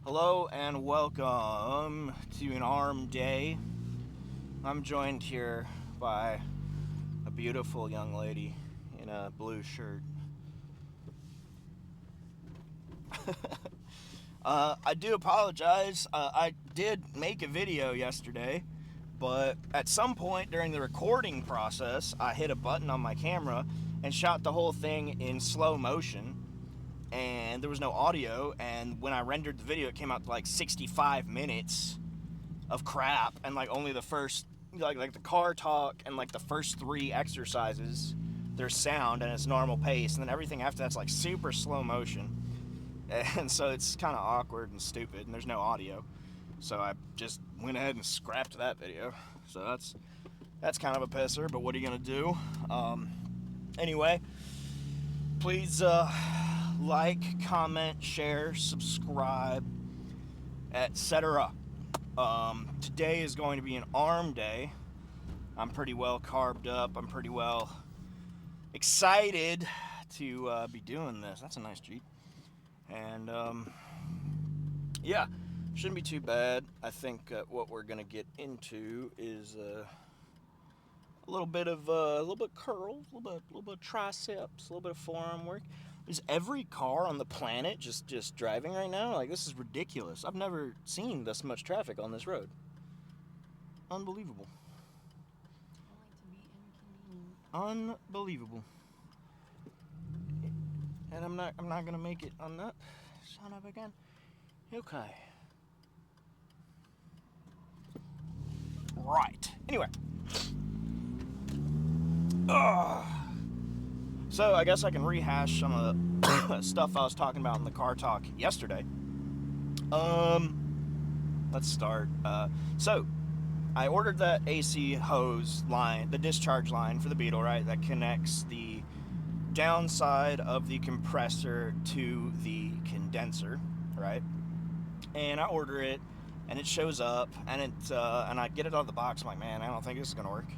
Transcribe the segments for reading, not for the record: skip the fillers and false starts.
Hello and welcome to an arm day. I'm joined here by a beautiful young lady in a blue shirt. I do apologize. I did make a video yesterday, but at some point during the recording process, I hit a button on my camera and shot the whole thing in slow motion. And there was no audio, and when I rendered the video, it came out to like 65 minutes of crap, and like only the first, like the car talk and like the first 3 exercises, there's sound and it's normal pace, and then everything after that's like super slow motion, and so it's kind of awkward and stupid, and there's no audio, so I just went ahead and scrapped that video. So that's kind of a pisser, but what are you gonna do? Anyway, please like, comment, share, subscribe, etc. Today is going to be an arm day. I'm pretty well carved up. I'm pretty well excited to be doing this. That's a nice Jeep. And yeah, shouldn't be too bad. I think what we're going to get into is a little bit of curls, a little bit of triceps, a little bit of forearm work. Is every car on the planet just driving right now? Like, this is ridiculous. I've never seen this much traffic on this road. Unbelievable. I like to be inconvenient. Unbelievable. And I'm not gonna make it on that. Son of a gun. Okay. Right. Anyway. So I guess I can rehash some of the stuff I was talking about in the car talk yesterday. Let's start. So I ordered that AC hose line, the discharge line for the Beetle, right? That connects the downside of the compressor to the condenser, right? And I order it, and it shows up, and and I get it out of the box. I'm like, man, I don't think this is gonna work.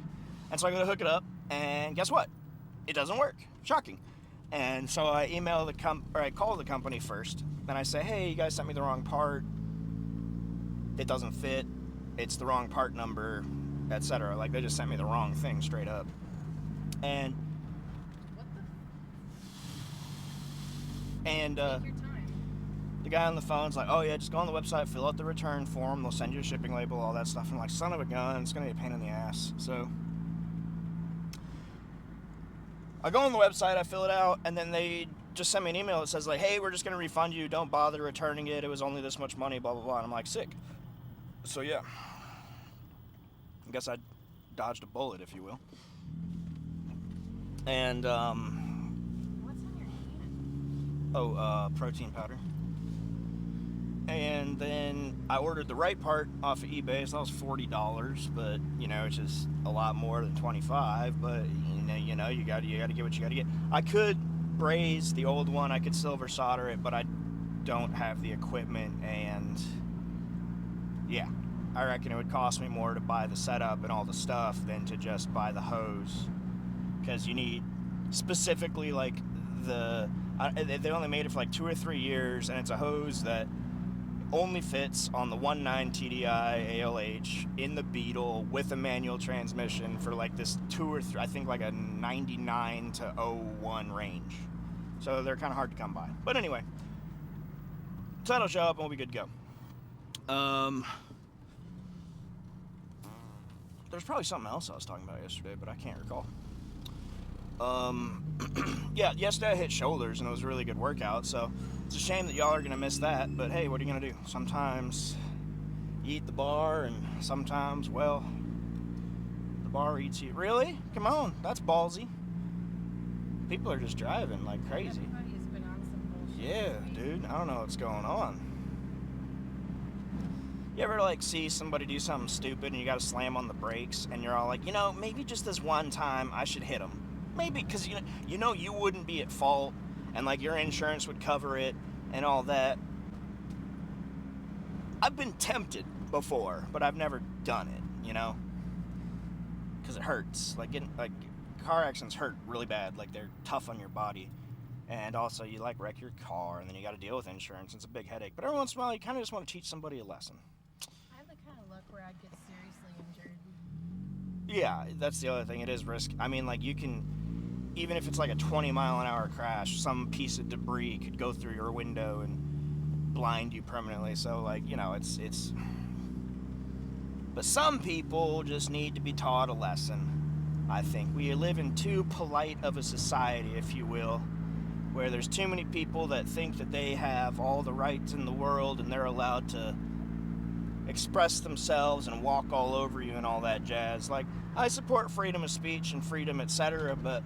And so I go to hook it up, and guess what? It doesn't work. Shocking. And so I I call the company first. Then I say, hey, you guys sent me the wrong part. It doesn't fit. It's the wrong part number, etc. Like, they just sent me the wrong thing straight up. And What and Take your time. the guy on the phone's like, oh yeah, just go on the website, fill out the return form, they'll send you a shipping label, all that stuff. I'm like, son of a gun, it's gonna be a pain in the ass. So I go on the website, I fill it out, and then they just send me an email that says, like, hey, we're just going to refund you. Don't bother returning it. It was only this much money, blah, blah, blah. And I'm like, sick. So, yeah. I guess I dodged a bullet, if you will. And, What's on your hand? protein powder. And then I ordered the right part off of eBay, so that was $40, but, it's just a lot more than $25, but, you gotta get what you gotta get. I could braze the old one, I could silver solder it, but I don't have the equipment, and, yeah, I reckon it would cost me more to buy the setup and all the stuff than to just buy the hose, because you need, specifically, like, they only made it for like 2 or 3 years, and it's a hose that only fits on the 1.9 TDI ALH in the Beetle with a manual transmission for like this 2 or 3, I think like a 99 to 01 range. So they're kind of hard to come by. But anyway, so that'll show up and we'll be good to go. There's probably something else I was talking about yesterday, but I can't recall. Yeah, yesterday I hit shoulders and it was a really good workout, so it's a shame that y'all are gonna miss that, but hey, what are you gonna do? Sometimes you eat the bar, and sometimes, well, the bar eats you. Really? Come on, that's ballsy. People are just driving like crazy. Everybody's been on some bullshit. Yeah, dude, I don't know what's going on. You ever like see somebody do something stupid and you gotta slam on the brakes and you're all like, maybe just this one time I should hit them. Maybe, because you wouldn't be at fault, and like your insurance would cover it and all that. I've been tempted before, but I've never done it, because it hurts. Like car accidents hurt really bad. Like, they're tough on your body, And also, you like wreck your car, and then you got to deal with insurance. It's a big headache. But every once in a while, you kind of just want to teach somebody a lesson. I have the kind of luck where I'd get seriously injured. Yeah, that's the other thing. It is risk. I mean, like, you can, even if it's like a 20-mile-an-hour crash, some piece of debris could go through your window and blind you permanently. So, like, you know, it's. But some people just need to be taught a lesson, I think. We live in too polite of a society, if you will, where there's too many people that think that they have all the rights in the world and they're allowed to express themselves and walk all over you and all that jazz. Like, I support freedom of speech and freedom, etc., but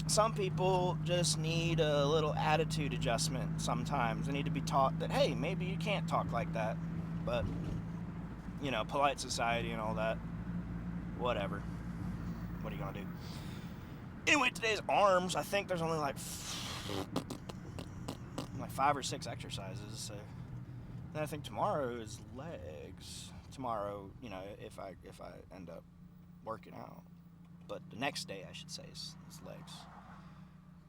some people just need a little attitude adjustment sometimes. They need to be taught that, hey, maybe you can't talk like that, but, you know, polite society and all that, whatever. What are you gonna do? Anyway, today's arms, I think there's only like 5 or 6 exercises, so then I think tomorrow is legs. Tomorrow, you know, if I end up working out. But the next day, I should say, is legs.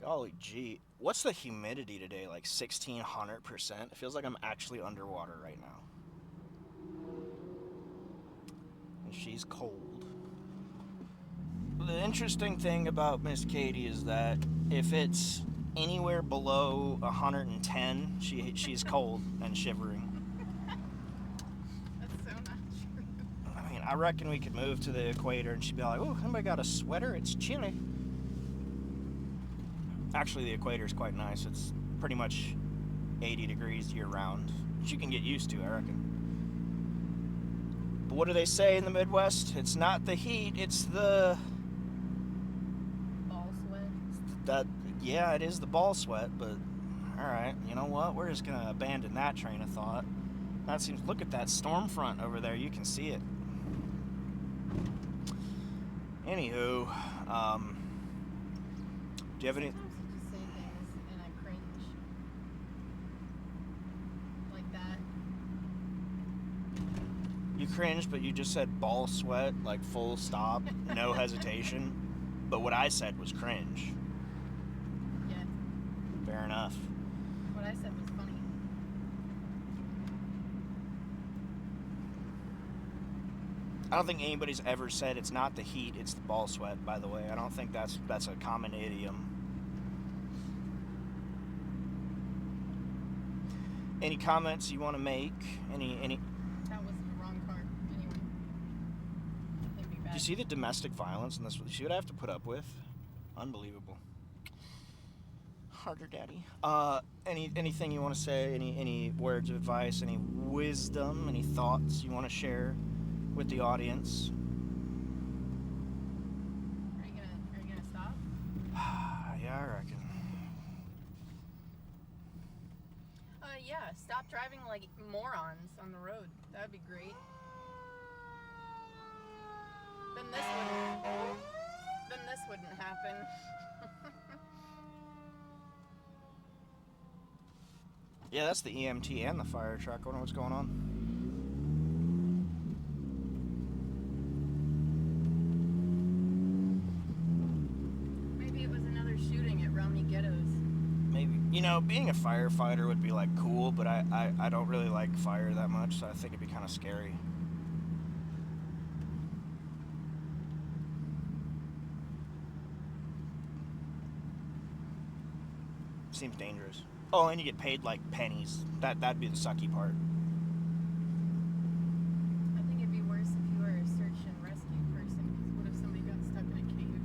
Golly gee. What's the humidity today? Like 1,600%? It feels like I'm actually underwater right now. And she's cold. The interesting thing about Miss Katie is that if it's anywhere below 110, she's cold and shivering. That's so not true. I mean, I reckon we could move to the equator and she'd be like, oh, anybody got a sweater? It's chilly. Actually, the equator is quite nice. It's pretty much 80 degrees year-round, which you can get used to, I reckon. But what do they say in the Midwest? It's not the heat, it's the... Ball sweat. Yeah, it is the ball sweat, but alright, you know what? We're just gonna abandon that train of thought. That seems, look at that storm front over there, you can see it. Anywho, do you have any... Sometimes you just say things and I cringe. Like that. You cringed, but you just said ball sweat, like full stop, no hesitation. But what I said was cringe. Yeah. Fair enough. What I said was funny. I don't think anybody's ever said it's not the heat, it's the ball sweat, by the way. I don't think that's a common idiom. Any comments you want to make? Any That was the wrong part. Anyway. It'd be bad. Do you see the domestic violence in this? You see what I have to put up with? Unbelievable. Harder, daddy. Anything you want to say? Any words of advice? Any wisdom? Any thoughts you want to share with the audience? Are you gonna stop? Yeah, I reckon. Yeah, stop driving like morons on the road. That would be great. Then this wouldn't happen. Yeah, that's the EMT and the fire truck. I wonder what's going on. Maybe it was another shooting at Romney Ghettos. Maybe. You know, being a firefighter would be, like, cool, but I don't really like fire that much, so I think it'd be kind of scary. Seems dangerous. Oh, and you get paid, like, pennies. That'd be the sucky part. I think it'd be worse if you were a search and rescue person, because what if somebody got stuck in a cave?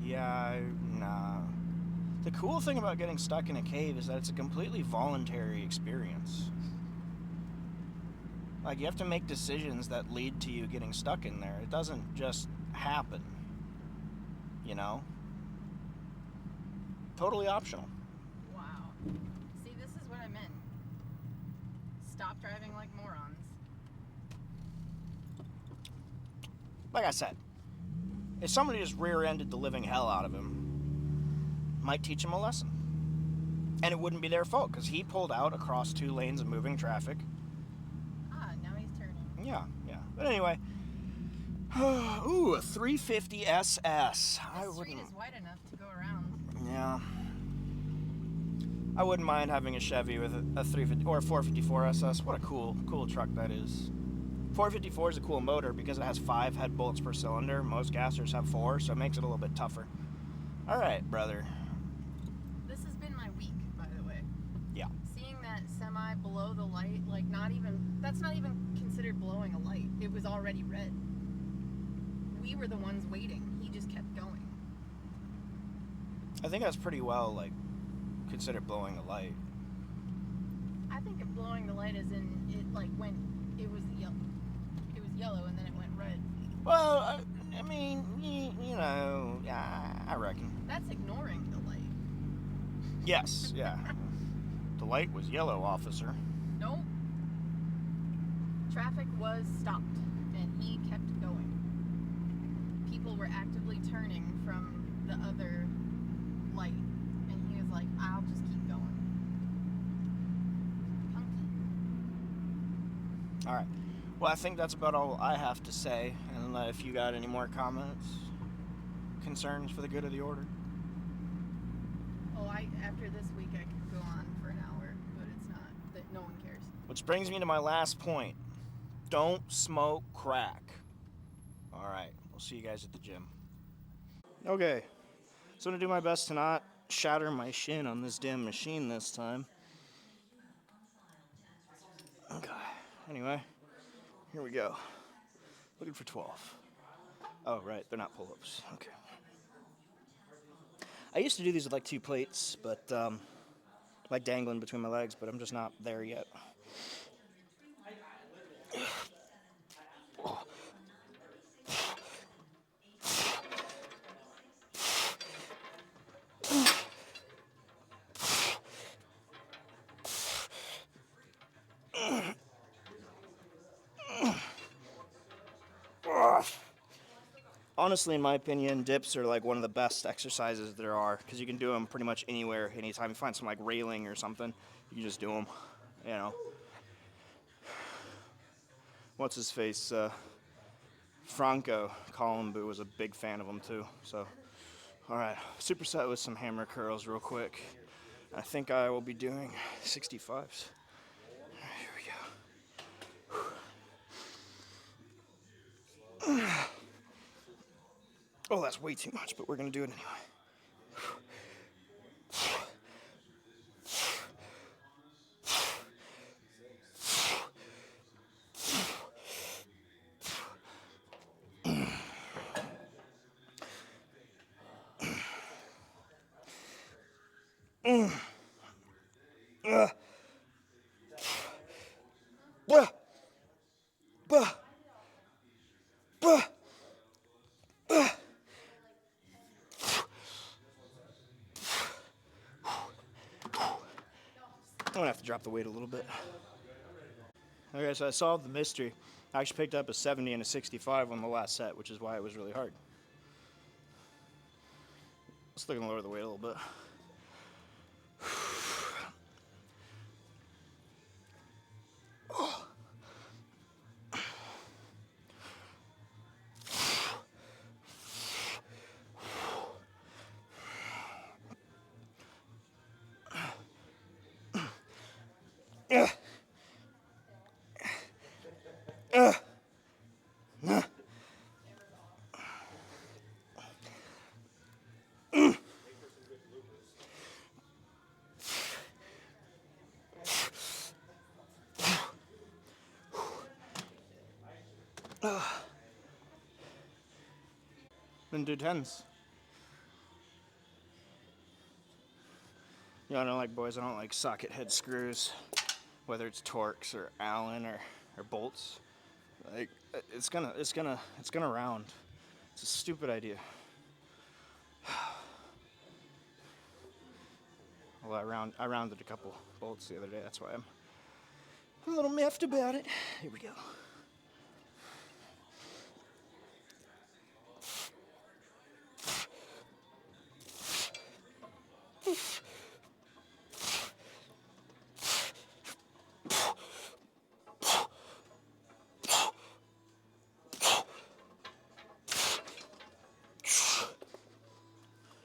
Yeah, nah. The cool thing about getting stuck in a cave is that it's a completely voluntary experience. Like, you have to make decisions that lead to you getting stuck in there. It doesn't just happen. You know? Totally optional. Wow. See, this is what I meant. Stop driving like morons. Like I said, if somebody just rear-ended the living hell out of him, might teach him a lesson. And it wouldn't be their fault, because he pulled out across 2 lanes of moving traffic. Ah, now he's turning. Yeah. But anyway. Ooh, a 350 SS. The street is wide enough to go around. Yeah. I wouldn't mind having a Chevy with a 350 or a 454 SS. What a cool truck that is. 454 is a cool motor because it has 5 head bolts per cylinder. Most gassers have 4, so it makes it a little bit tougher. All right, brother. This has been my week, by the way. Yeah. Seeing that semi below the light, like that's not even considered blowing a light. It was already red. We were the ones waiting. He just kept going. I think that's pretty well, like, considered blowing a light. I think of blowing the light as in it, like, when it was yellow and then it went red. Well, I mean, you know, yeah, I reckon. That's ignoring the light. Yes, yeah. The light was yellow, officer. Nope. Traffic was stopped, and he kept going. People were actively turning from the other light, and he was like, I'll just keep going. Punky. All right. Well, I think that's about all I have to say. And if you got any more comments, concerns for the good of the order. Oh, after this week, I could go on for an hour, but it's not. That no one cares. Which brings me to my last point. Don't smoke crack. All right. We'll see you guys at the gym. Okay. So I'm going to do my best to not shatter my shin on this damn machine this time. Okay. Anyway, here we go. Looking for 12. Oh, right. They're not pull-ups. Okay. I used to do these with like 2 plates, but like dangling between my legs, but I'm just not there yet. Honestly, in my opinion, dips are like one of the best exercises there are because you can do them pretty much anywhere, anytime. You find some like railing or something, you can just do them, you know. What's his face? Franco Columbu was a big fan of them too. So, all right, superset with some hammer curls real quick. I think I will be doing 65s. All right, here we go. Oh, that's way too much, but we're gonna do it anyway. Bah, bah, bah, bah. I'm gonna have to drop the weight a little bit. Okay, so I solved the mystery. I actually picked up a 70 and a 65 on the last set, which is why it was really hard. Still gonna lower the weight a little bit. Then do 10s. You know, I don't like boys. I don't like socket head screws, whether it's Torx or Allen or bolts. Like it's gonna round. It's a stupid idea. Well, I rounded a couple bolts the other day. That's why I'm a little miffed about it. Here we go.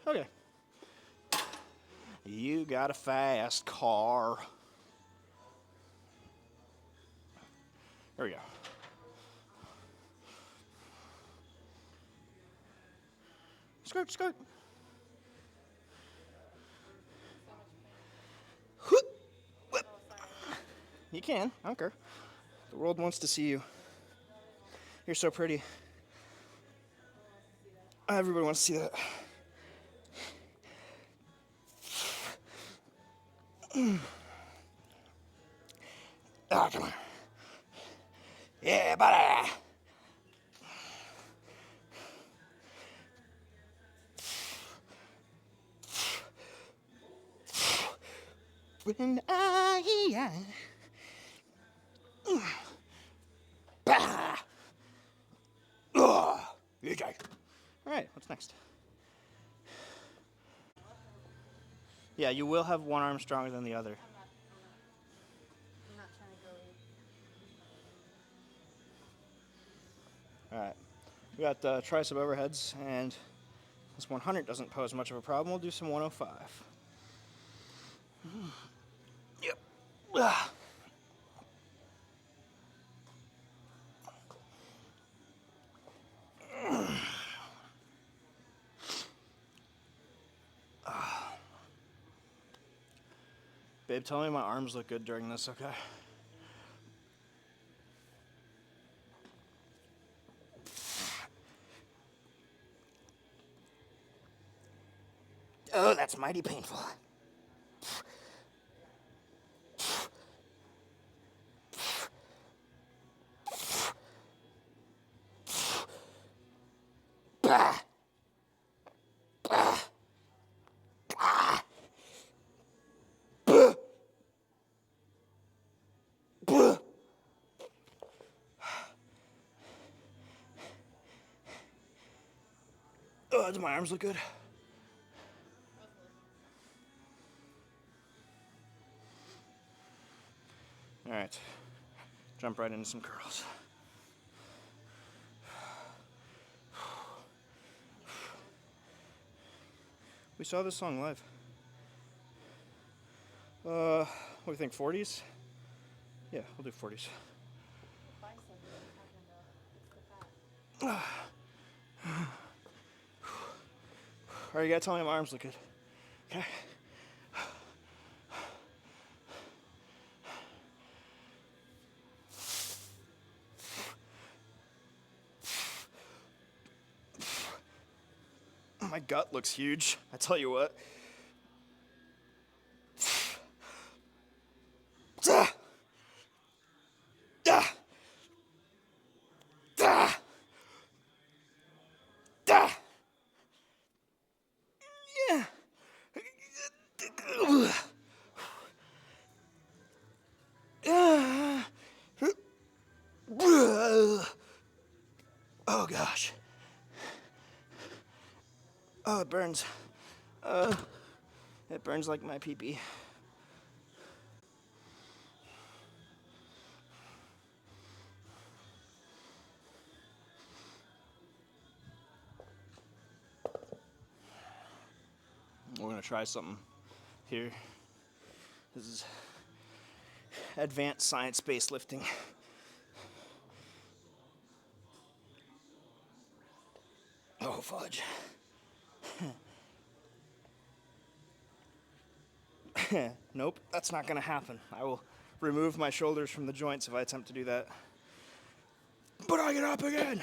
Okay. You got a fast car. There we go. Skirt, skirt. Whip. You can, I don't care. The world wants to see you. You're so pretty. Everybody wants to see that. Ah, come on. Yeah, buddy. When bah. Oh, okay. All right, what's next? Yeah, you will have one arm stronger than the other. I'm not trying to go. All right, we got tricep overheads, and this 100 doesn't pose much of a problem. We'll do some 105. Yep. Ah. Babe, tell me my arms look good during this, okay? Oh, that's mighty painful. Bah. Bah. Ah. Bah. Bah. Oh, do my arms look good? All right, jump right into some curls. We saw this song live. What do you think, 40s? Yeah, we'll do 40s. All right, you gotta tell me my arms look good, okay? My gut looks huge, I tell you what. Ah. Ah. Ah. Ah. Yeah. Oh gosh. Oh, it burns. It burns like my pee-pee. We're gonna try something here. This is advanced science-based lifting. Oh, fudge. Nope, that's not gonna happen. I will remove my shoulders from the joints if I attempt to do that. But I get up again.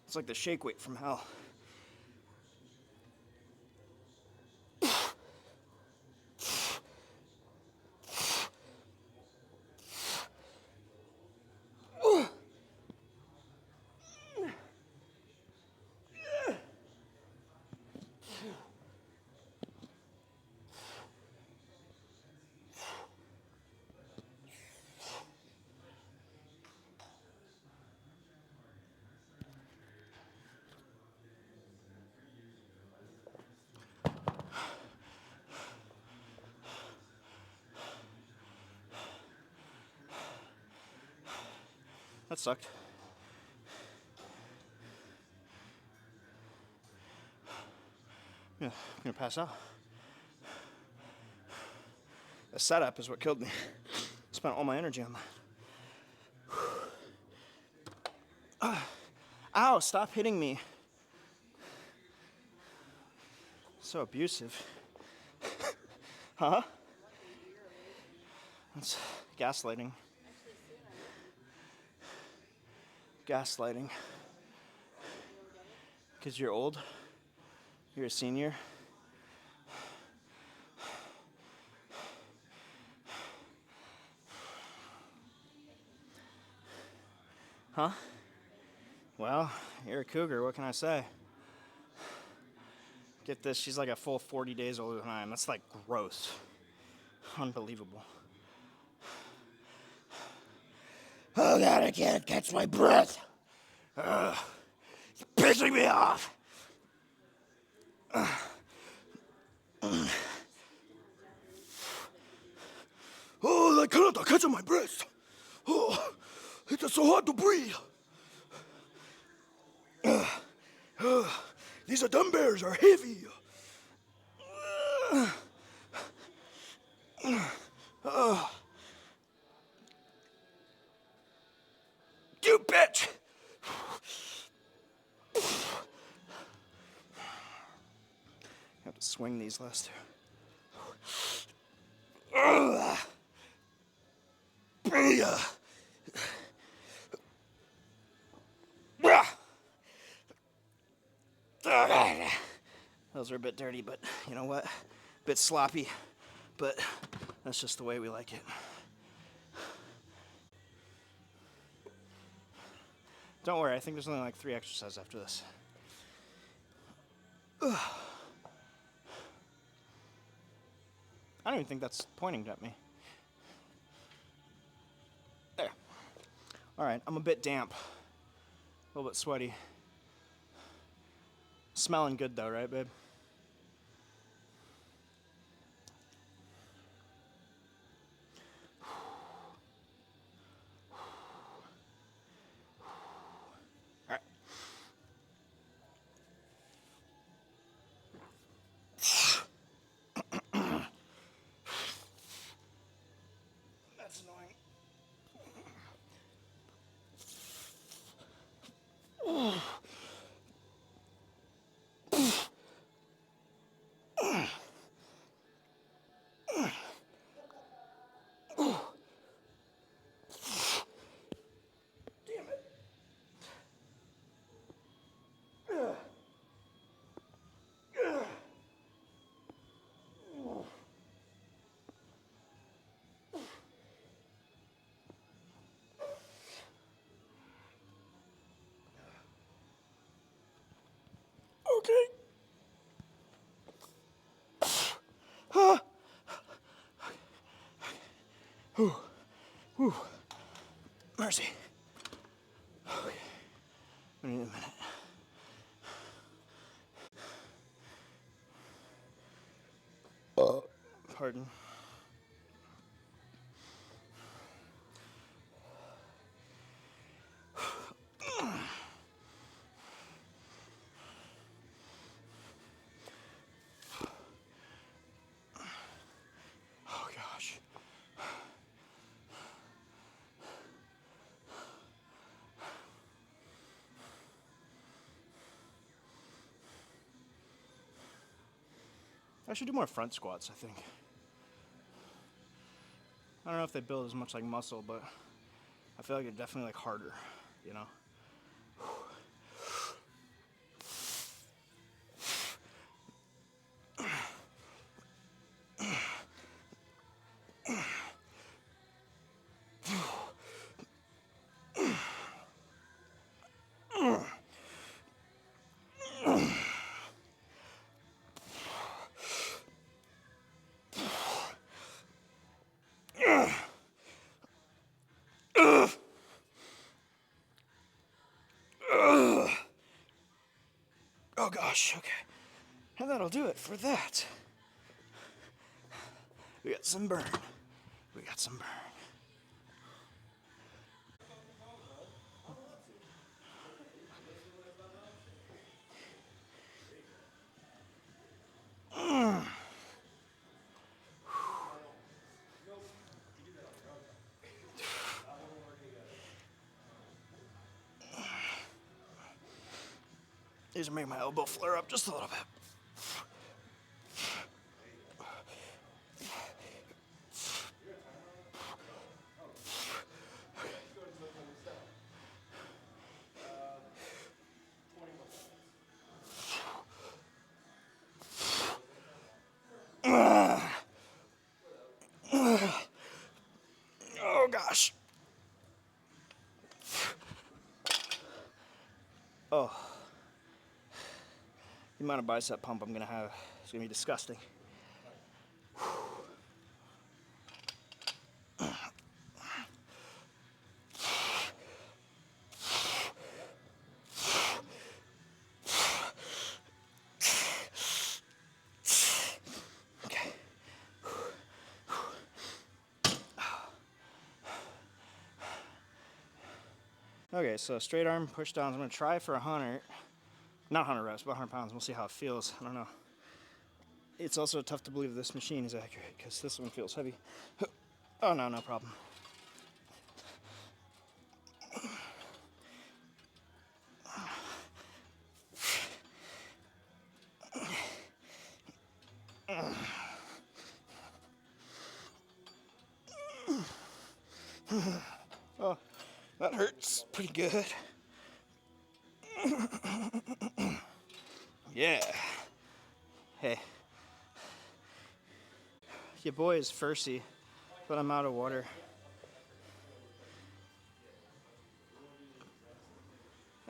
It's like the shake weight from hell. That sucked. Yeah, I'm gonna pass out. The setup is what killed me. Spent all my energy on that. Ow, stop hitting me. So abusive. Huh? That's gaslighting. Gaslighting. Because you're old? You're a senior? Huh? Well, you're a cougar, what can I say? Get this, she's like a full 40 days older than I am. That's like gross. Unbelievable. Oh God, I can't catch my breath. It's pissing me off. Oh, I cannot catch my breath. Oh, it is so hard to breathe. These dumb bears are heavy. You bitch! I have to swing these last two. Those are a bit dirty, but you know what? A bit sloppy, but that's just the way we like it. Don't worry, I think there's only like 3 exercises after this. I don't even think that's pointing at me. There. All right, I'm a bit damp. A little bit sweaty. Smelling good though, right, babe? All right. That's annoying. Damn it. Okay. Whew. Mercy. Okay. We need a minute. Pardon. Oh gosh. I should do more front squats, I think. I don't know if they build as much like muscle, but I feel like they're definitely like harder, you know? Oh gosh, okay. And that'll do it for that. We got some burn. We got some burn. These are making my elbow flare up just a little bit. Oh gosh. Oh. The amount of bicep pump I'm gonna have is gonna be disgusting. Okay. Okay, so straight arm push downs. I'm gonna try for 100. Not 100 reps, but 100 pounds. We'll see how it feels. I don't know. It's also tough to believe this machine is accurate because this one feels heavy. Oh no, no problem. Oh, that hurts pretty good. Yeah. Hey. Your boy is thirsty, but I'm out of water.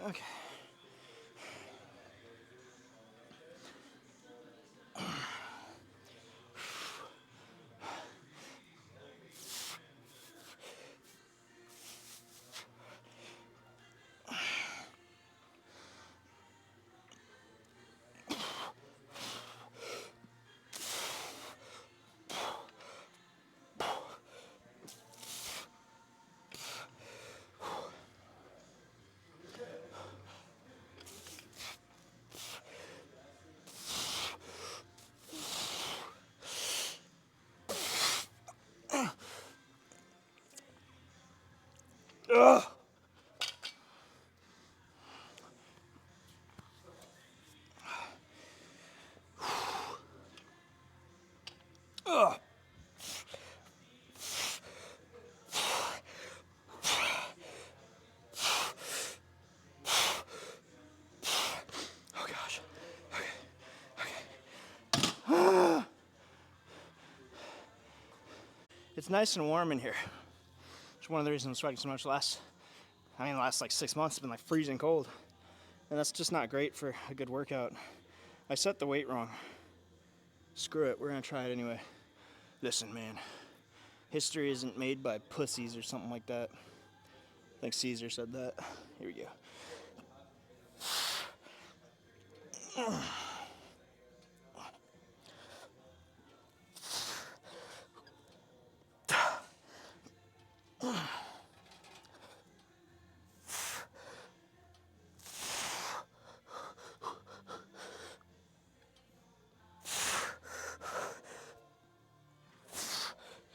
Okay. Ugh. Ugh. Oh gosh. Okay. It's nice and warm in here. It's one of the reasons I'm sweating so much. The last like 6 months, it's been like freezing cold. And that's just not great for a good workout. I set the weight wrong. Screw it, we're gonna try it anyway. Listen, man, history isn't made by pussies or something like that. I think Caesar said that. Here we go.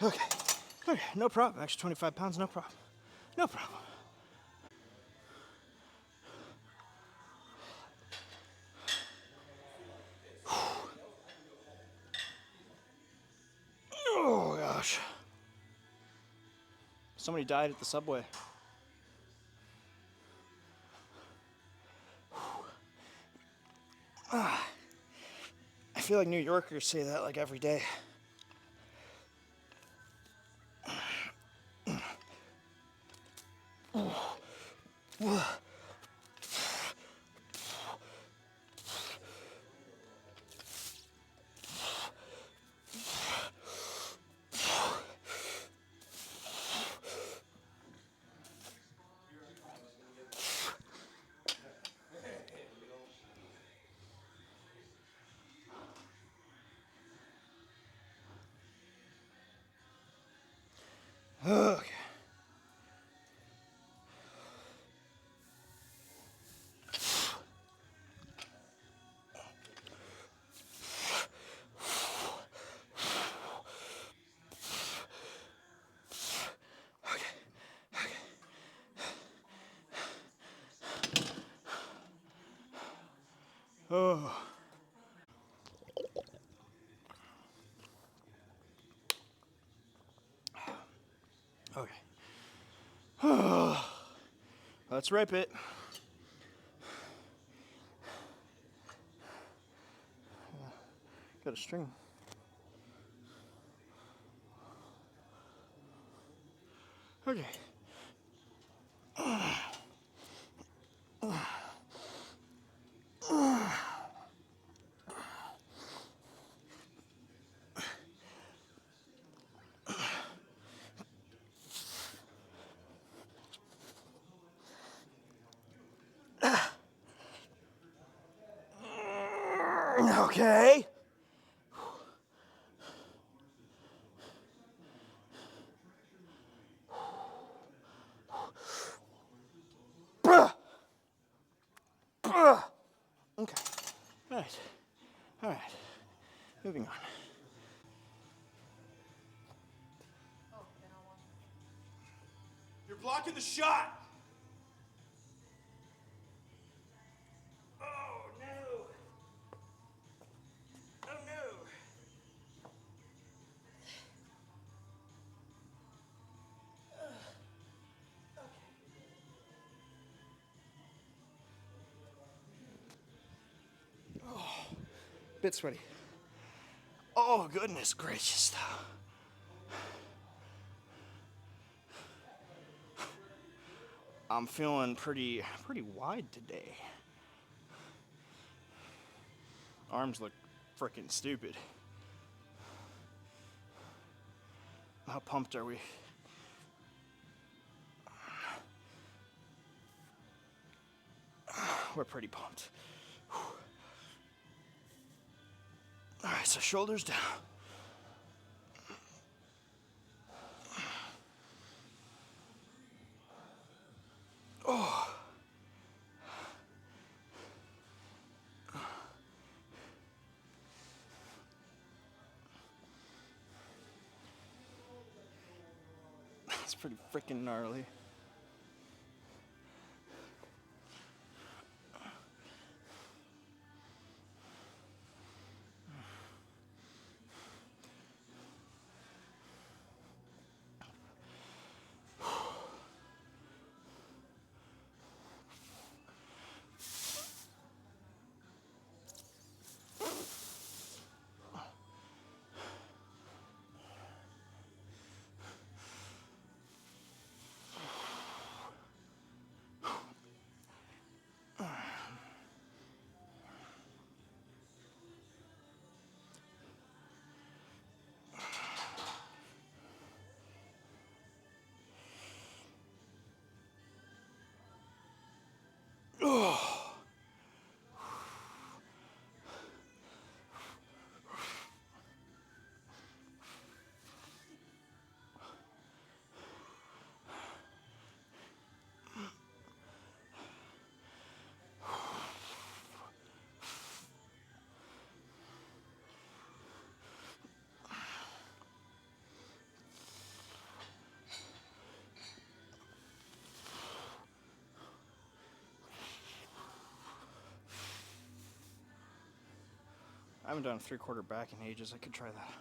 Okay, okay, no problem. Extra 25 pounds, no problem. No problem. Oh gosh. Somebody died at the subway. I feel like New Yorkers say that like every day. Oh. Okay. Let's rip it. Got a string. Okay. Okay. Okay. All right. All right. Moving on. Oh, then I'll watch it. You're blocking the shot. Oh no. Oh no. Bit sweaty. Oh, goodness gracious. I'm feeling pretty wide today. Arms look freaking stupid. How pumped are we? We're pretty pumped. All right, so shoulders down. Oh. That's pretty freaking gnarly. Oh. I haven't done a 3/4 back in ages. I could try that.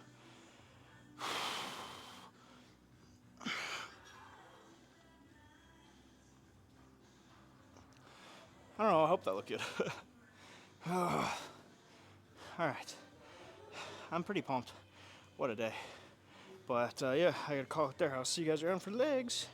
I don't know. I hope that looked good. All right. I'm pretty pumped. What a day. But yeah, I gotta call it there. I'll see you guys around for legs.